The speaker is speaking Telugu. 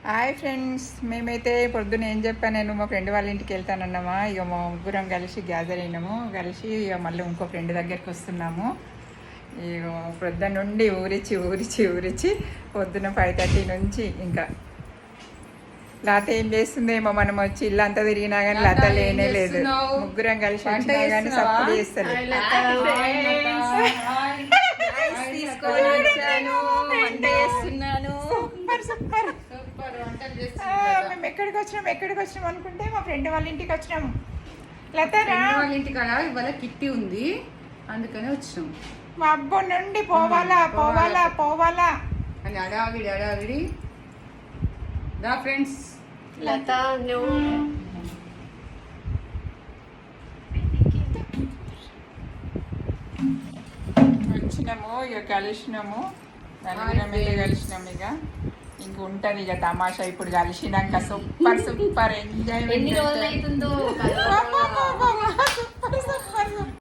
హాయ్ ఫ్రెండ్స్, మేమైతే పొద్దున్న ఏం చెప్పాను, నేను మా ఫ్రెండ్ వాళ్ళ ఇంటికి వెళ్తానన్నామా. ఇక మా ముగ్గురం కలిసి గ్యాదర్ అయినాము. కలిసి ఇక మళ్ళీ ఇంకో ఫ్రెండ్ దగ్గరికి వస్తున్నాము. ఇక పొద్దున్న నుండి ఊరిచి పొద్దున్న 5:30 నుంచి ఇంకా లత ఏం చేస్తుందేమో. మనం వచ్చి ఇల్లు అంతా తిరిగినా కానీ లత లేనే లేదు. ముగ్గురం కలిసి వచ్చినా కానీ సపోర్ట్ చేస్తారు. మేము ఎక్కడికి వచ్చినాం అనుకుంటే మా ఫ్రెండ్ వాళ్ళ ఇంటికి వచ్చినాము. లతారా వాళ్ళ ఇంటికి ఇవాళ కిట్టి ఉంది, అందుకనే వచ్చినాం. మా అబ్బో నుండి పోవాలా అని అడావిడి దా ఫ్రెండ్స్. లత వచ్చినాము. ఇక కలిసినాము, కలిసినాము. ఇక ఇంక ఉంటది ఇక తమాషా. ఇప్పుడు కలిసినాక సూపర్ ఎంజాయ్. ఎన్ని రోజులు అవుతుందో